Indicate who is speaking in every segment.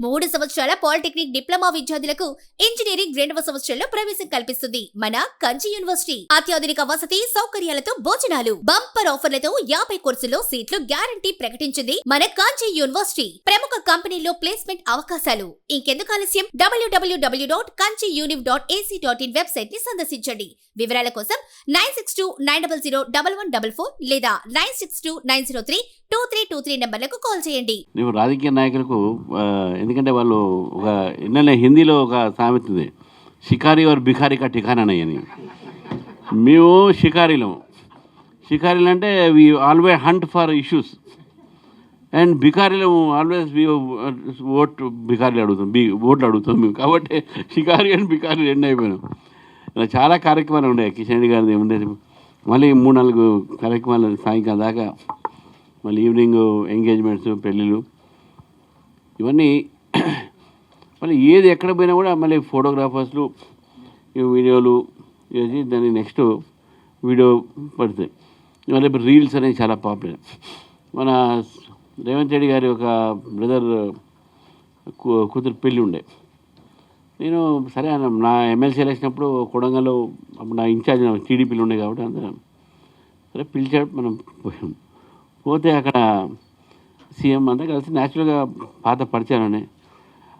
Speaker 1: 3 సంవత్సరాల polytechnic diploma విద్యార్థులకు engineering 2వ సంవత్సరంలో ప్రవేశం కల్పిస్తుంది మన కంచి యూనివర్సిటీ. అత్యాధునిక వసతి సౌకర్యాలతో భోజనాలు, బంపర్ ఆఫర్లతో 50 కోర్సుల్లో సీట్లు గ్యారంటీ ప్రకటించింది మన కంచి యూనివర్సిటీ. ప్రముఖ కంపెనీల్లో ప్లేస్మెంట్ అవకాశాలు. ఇంకెందుకు ఆలస్యం? www.kanchiuniv.ac.in వెబ్సైట్ ని సందర్శించండి. వివరాల కోసం 9629001144 లేదా 9629032323 నంబర్లకు కాల్ చేయండి.
Speaker 2: నువ్వు రాజకీయ నాయకులకు ఎందుకంటే వాళ్ళు ఒక ఇన్నలే హిందీలో ఒక సామెత ఉంది, షికారి और భిఖారి కా ఠికానా నహీ అని. మేము షికారీలు అంటే we always hunt for issues, and భిఖారీలు ఆల్వేస్ భిఖారీలు ఓట్లు అడుగుతాం మేము. కాబట్టి షికారి అండ్ భిఖారీ రెండు అయిపోయినాం. ఇలా చాలా కార్యక్రమాలు ఉన్నాయి. కిషన్ రెడ్డి గారిది ఉండేది, మళ్ళీ 3-4 కార్యక్రమాలు సాయంకాలం దాకా, మళ్ళీ ఈవినింగ్ ఎంగేజ్మెంట్స్, పెళ్ళిళ్ళు, ఇవన్నీ. మళ్ళీ ఏది ఎక్కడ పోయినా కూడా మళ్ళీ ఫోటోగ్రాఫర్స్లు వీడియోలు చేసి దాన్ని నెక్స్ట్ వీడియో పడుతుంది. మళ్ళీ ఇప్పుడు రీల్స్ అనేవి చాలా పాపులర్. మన రేవంత్ రెడ్డి గారి ఒక బ్రదర్ కూతురు పెళ్ళి ఉండే. నేను సరే నా ఎమ్మెల్సీ ఎలక్షన్ అప్పుడు కొడంగల్లో అప్పుడు నా ఇన్ఛార్జ్ టీడీపీలు ఉండే కాబట్టి అందరం సరే పిలిచాడు. మనం పోతే అక్కడ సీఎం అంతా కలిసి న్యాచురల్గా పాత పరిచయాలని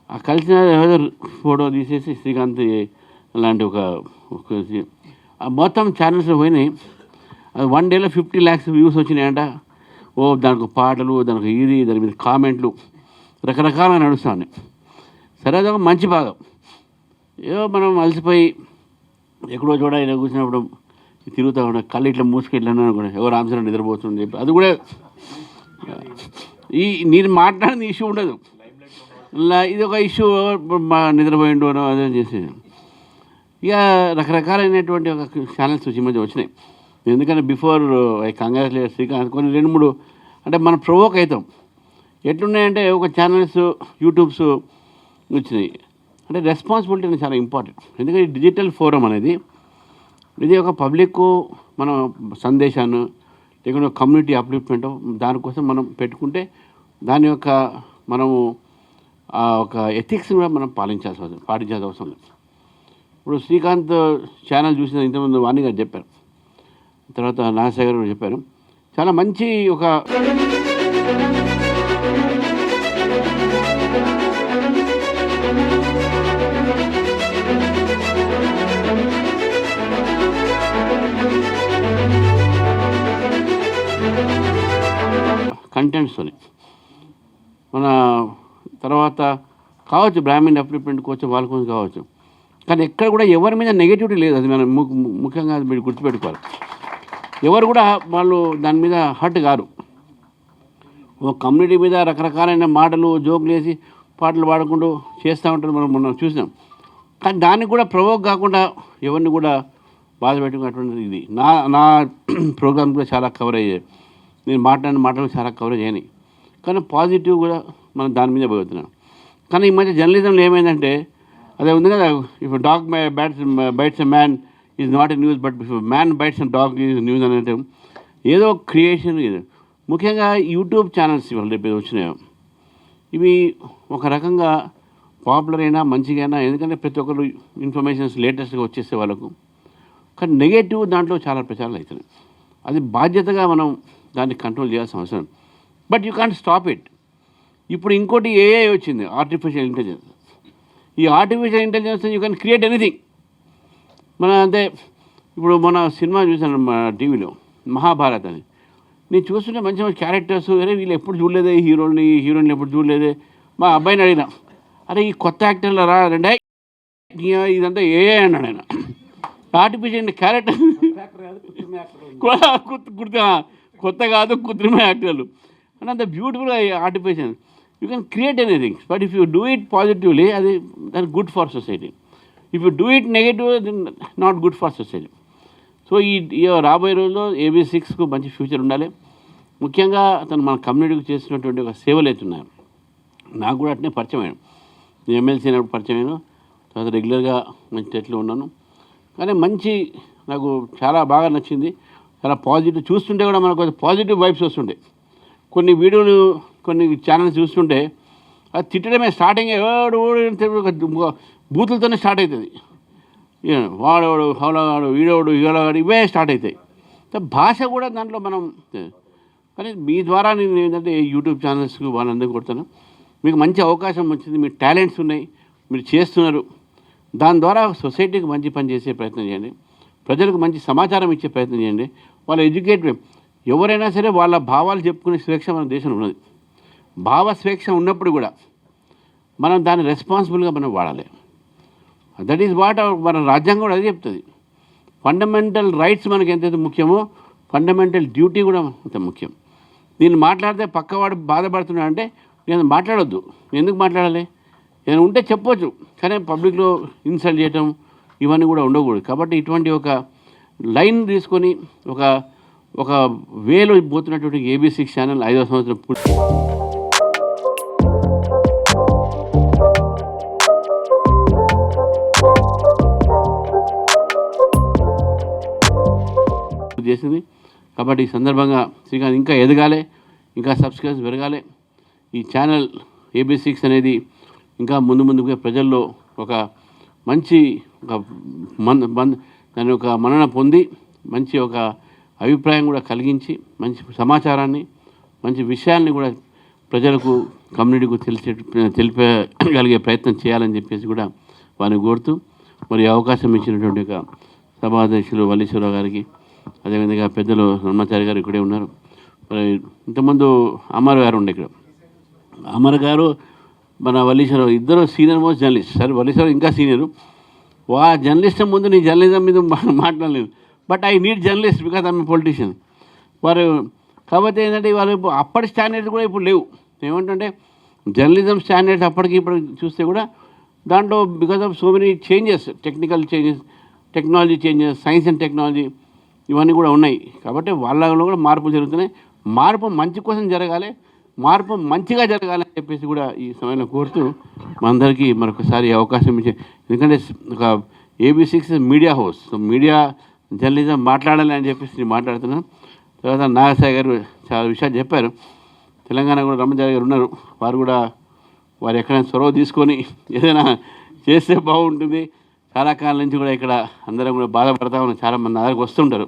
Speaker 2: ఆ కలిసిన ఫోటో తీసేసి శ్రీకాంత్ లాంటి ఒక మొత్తం ఛానల్స్లో పోయినాయి. అది 1 డేలో 50 lakhs వ్యూస్ వచ్చినాయంట. ఓ దానికి పాటలు, దానికి దాని మీద కామెంట్లు రకరకాలుగా నడుస్తూ ఉన్నాయి. సరే అదొక మంచి భాగం. ఏదో మనం అలసిపోయి ఎక్కడో చోట ఇలా కూర్చున్నప్పుడు తిరుగుతూ ఉంటాం, కళ్ళు ఇట్లా మూసుకెళ్ళాను అనుకోండి, ఎవరు రామచంద్ర నిద్రపోతుంది చెప్పి అది కూడా నేను మాట్లాడిన ఇష్యూ ఉండదు. ఇది ఒక ఇష్యూ, నిద్రపోయిండు అని అదే చేసి ఇక రకరకాలైనటువంటి ఒక ఛానల్స్ ఈ మధ్య వచ్చినాయి. ఎందుకంటే బిఫోర్ ఐ కంగ్రాచులేట్ శ్రీకాంత్ కొన్ని 2-3 అంటే మనం ప్రొవోక్ అవుతాం. ఎట్లున్నాయంటే ఒక ఛానల్స్ యూట్యూబ్స్ వచ్చినాయి అంటే రెస్పాన్సిబిలిటీ అనేది చాలా ఇంపార్టెంట్. ఎందుకంటే డిజిటల్ ఫోరం అనేది ఇది ఒక పబ్లిక్ మన సందేశాన్ని లేకుంటే కమ్యూనిటీ అప్లిప్మెంట్ దానికోసం మనం పెట్టుకుంటే దాని యొక్క మనము ఒక ఎథిక్స్ని కూడా మనం పాటించాల్సిన అవసరం లేదు. ఇప్పుడు శ్రీకాంత్ ఛానల్ చూసిన ఇంతకుముందు వాణి గారు చెప్పారు, తర్వాత నాగశేఖర్ గారు చెప్పారు, చాలా మంచి ఒక కంటెంట్స్తోని మన తర్వాత కావచ్చు బ్రాహ్మణ్ అప్లిప్మెంట్ కోసం వాళ్ళ కోసం కావచ్చు, కానీ ఎక్కడ కూడా ఎవరి మీద నెగటివిటీ లేదు. అది మనం ముఖ్యంగా అది మీరు గుర్తుపెట్టుకోవాలి. ఎవరు కూడా వాళ్ళు దాని మీద హర్ట్ కారు. ఒక కమ్యూనిటీ మీద రకరకాలైన మాటలు జోకులు వేసి పాటలు పాడుకుంటూ చేస్తూ ఉంటారు, మనం చూసినాం. కానీ దానికి కూడా ప్రవోక్ కాకుండా ఎవరిని కూడా బాధ పెట్టుకున్నటువంటిది ఇది నా ప్రోగ్రామ్ కూడా చాలా కవర్ అయ్యాయి. నేను మాట్లాడిన మాటలు చాలా కవరేజ్ అయినాయి. కానీ పాజిటివ్ కూడా మనం దాని మీద పోతున్నాం. కానీ ఈ మధ్య జర్నలిజంలో ఏమైందంటే అదే ఉంది కదా, if dog bites a man is not a news, but if man bites a dog is news అనేది ఏదో క్రియేషన్. ఇది ముఖ్యంగా యూట్యూబ్ ఛానల్స్ ఇవాళ రేపు వచ్చినాయో ఇవి ఒక రకంగా పాపులర్ అయినా మంచిగా, ఎందుకంటే ప్రతి ఒక్కరు ఇన్ఫర్మేషన్స్ లేటెస్ట్గా వచ్చేసే వాళ్ళకు. కానీ నెగటివ్ దాంట్లో చాలా ప్రచారాలు అవుతున్నాయి. అది బాధ్యతగా మనం దాన్ని కంట్రోల్ చేయాల్సిన అవసరం. But you can't stop it. ఇప్పుడు ఇంకోటి ఏఐ వచ్చింది, ఆర్టిఫిషియల్ ఇంటెలిజెన్స్. ఈ artificial intelligence you can create anything. మన అంటే ఇప్పుడు మన సినిమా చూసాను మా టీవీలో మహాభారత్ అని. నేను చూస్తుంటే మంచి మంచి క్యారెక్టర్స్, అరే వీళ్ళు ఎప్పుడు చూడలేదే, హీరోయిన్లు ఎప్పుడు చూడలేదే. మా అబ్బాయిని అడిగిన, అరే ఈ కొత్త యాక్టర్లు రా రెండే ఇదంతా ఏఐ అన్నాడు ఆయన. ఆర్టిఫిషియల్ క్యారెక్టర్ కొత్త కాదు, కృత్రిమ యాక్టర్లు అండ్ అంత beautiful artificial. You can create anything, but if you do it positively అది దాని good for society. If you do it negative not good for society. So ఈ రాబోయే రోజుల్లో AB6కు మంచి ఫ్యూచర్ ఉండాలి. ముఖ్యంగా అతను మన కమ్యూనిటీకి చేసినటువంటి ఒక సేవలు అవుతున్నాయి. నాకు కూడా అట్నే పరిచయం అయ్యాను. నేను ఎమ్మెల్సీ అయినప్పుడు పరిచయం అయ్యాను, తర్వాత రెగ్యులర్గా మంచి టచ్లో ఉన్నాను. కానీ మంచి నాకు చాలా బాగా నచ్చింది, చాలా పాజిటివ్. చూస్తుంటే కూడా మనకు పాజిటివ్ వైబ్స్ వస్తుంటాయి. కొన్ని వీడియోలు కొన్ని ఛానల్స్ చూస్తుంటే అది తిట్టడమే స్టార్టింగ్ బూతులతోనే స్టార్ట్ అవుతుంది. వాడోడు హౌలగాడు వీడోడు ఈడగాడు ఇవే స్టార్ట్ అవుతాయి. భాష కూడా దాంట్లో మనం కానీ మీ ద్వారా నేను ఏంటంటే యూట్యూబ్ ఛానల్స్కి వాళ్ళందరికీ కొడతాను. మీకు మంచి అవకాశం వచ్చింది, మీ టాలెంట్స్ ఉన్నాయి, మీరు చేస్తున్నారు. దాని ద్వారా సొసైటీకి మంచి పని చేసే ప్రయత్నం చేయండి, ప్రజలకు మంచి సమాచారం ఇచ్చే ప్రయత్నం చేయండి. వాళ్ళ ఎడ్యుకేట్ ఎవరైనా సరే వాళ్ళ భావాలు చెప్పుకునే స్వేచ్ఛ మన దేశంలో ఉన్నది. భావ స్వేచ్ఛ ఉన్నప్పుడు కూడా మనం దాన్ని రెస్పాన్సిబుల్గా మనం వాడాలి. దట్ ఈజ్ వాట్ మన రాజ్యాంగం కూడా అదే చెప్తుంది. ఫండమెంటల్ రైట్స్ మనకి ఎంతైతే ముఖ్యమో ఫండమెంటల్ డ్యూటీ కూడా అంత ముఖ్యం. నేను మాట్లాడితే పక్కవాడు బాధపడుతున్నా అంటే నేను మాట్లాడొద్దు. ఎందుకు మాట్లాడాలి? నేను ఉంటే చెప్పొచ్చు, కానీ పబ్లిక్లో ఇన్సల్ట్ చేయటం ఇవన్నీ కూడా ఉండకూడదు. కాబట్టి ఇటువంటి ఒక లైన్ తీసుకొని ఒక వేలో పోతున్నటువంటి ABC ఛానల్ 5వ సంవత్సరం చేసింది. కాబట్టి ఈ సందర్భంగా శ్రీకాంత్ ఇంకా ఎదగాలి, ఇంకా సబ్స్క్రైబర్స్ పెరగాలి. ఈ ఛానల్ AB6 అనేది ఇంకా ముందుగా ప్రజల్లో ఒక మంచి దాని ఒక మన్నన పొంది మంచి ఒక అభిప్రాయం కూడా కలిగించి మంచి సమాచారాన్ని మంచి విషయాల్ని కూడా ప్రజలకు కమ్యూనిటీకు తెలిపగలిగే ప్రయత్నం చేయాలని చెప్పేసి కూడా వారిని కోరుతూ మరి అవకాశం ఇచ్చినటువంటి ఒక సభాధ్యక్షులు వల్లీశ్వరరావు గారికి, అదేవిధంగా పెద్దలు బ్రహ్మచారి గారు ఇక్కడే ఉన్నారు. మరి ఇంతకుముందు అమర్ గారు ఉండే ఇక్కడ. అమర్ గారు మన వల్లీశ్వరరావు ఇద్దరు సీనియర్ మోస్ట్ జర్నలిస్ట్. సరే వల్లీశ్వరరావు ఇంకా సీనియరు. జర్నలిస్ట్ ముందు నేను జర్నలిజం మీద మాట్లాడలేదు. But I need journalist because I'm politician. వారు కాబట్టి ఏంటంటే వాళ్ళు అప్పటి స్టాండర్డ్స్ కూడా ఇప్పుడు లేవు. ఏమంటే జర్నలిజం స్టాండర్డ్స్ అప్పటికి ఇప్పుడు చూస్తే కూడా దాంట్లో because of so many changes, technical changes, technology changes, science and technology ఇవన్నీ కూడా ఉన్నాయి. కాబట్టి వాళ్ళలో కూడా మార్పులు జరుగుతున్నాయి. మార్పు మంచి కోసం జరగాలి, మార్పు మంచిగా జరగాలని చెప్పేసి కూడా ఈ సమయంలో కోరుతూ మనందరికీ మరొకసారి అవకాశం ఇచ్చే, ఎందుకంటే ఒక AB6 media house, so media journalism మాట్లాడాలి అని చెప్పేసి నేను మాట్లాడుతున్నాను. తర్వాత నాగసాయి గారు చాలా విషయాలు చెప్పారు. తెలంగాణ కూడా రమణాచారి గారు ఉన్నారు. వారు ఎక్కడైనా చొరవ తీసుకొని ఏదైనా చేస్తే బాగుంటుంది. చాలా కాలం నుంచి కూడా ఇక్కడ అందరం కూడా బాధపడతా ఉన్నాం. చాలామంది నా దగ్గరకు వస్తుంటారు.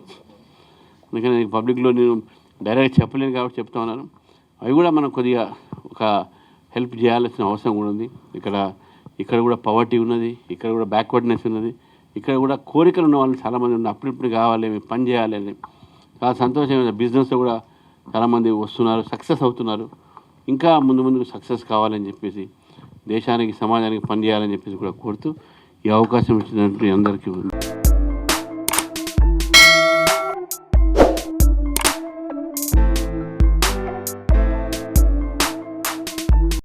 Speaker 2: అందుకని పబ్లిక్లో నేను డైరెక్ట్ చెప్పలేను కాబట్టి చెప్తా ఉన్నాను. అవి కూడా మనం కొద్దిగా ఒక హెల్ప్ చేయాల్సిన అవసరం కూడా ఉంది. ఇక్కడ కూడా పవర్టీ ఉన్నది, ఇక్కడ కూడా బ్యాక్వర్డ్నెస్ ఉన్నది, ఇక్కడ కూడా కోరికలు ఉన్న వాళ్ళు చాలామంది ఉన్నారు. అప్పుడిప్పుడు కావాలి, పని చేయాలి అని చాలా సంతోషమైన బిజినెస్లో కూడా చాలామంది వస్తున్నారు, సక్సెస్ అవుతున్నారు. ఇంకా ముందుకు సక్సెస్ కావాలని చెప్పేసి దేశానికి సమాజానికి పని చేయాలని చెప్పేసి కూడా కోరుతూ ఈ అవకాశం ఇచ్చినటువంటి అందరికీ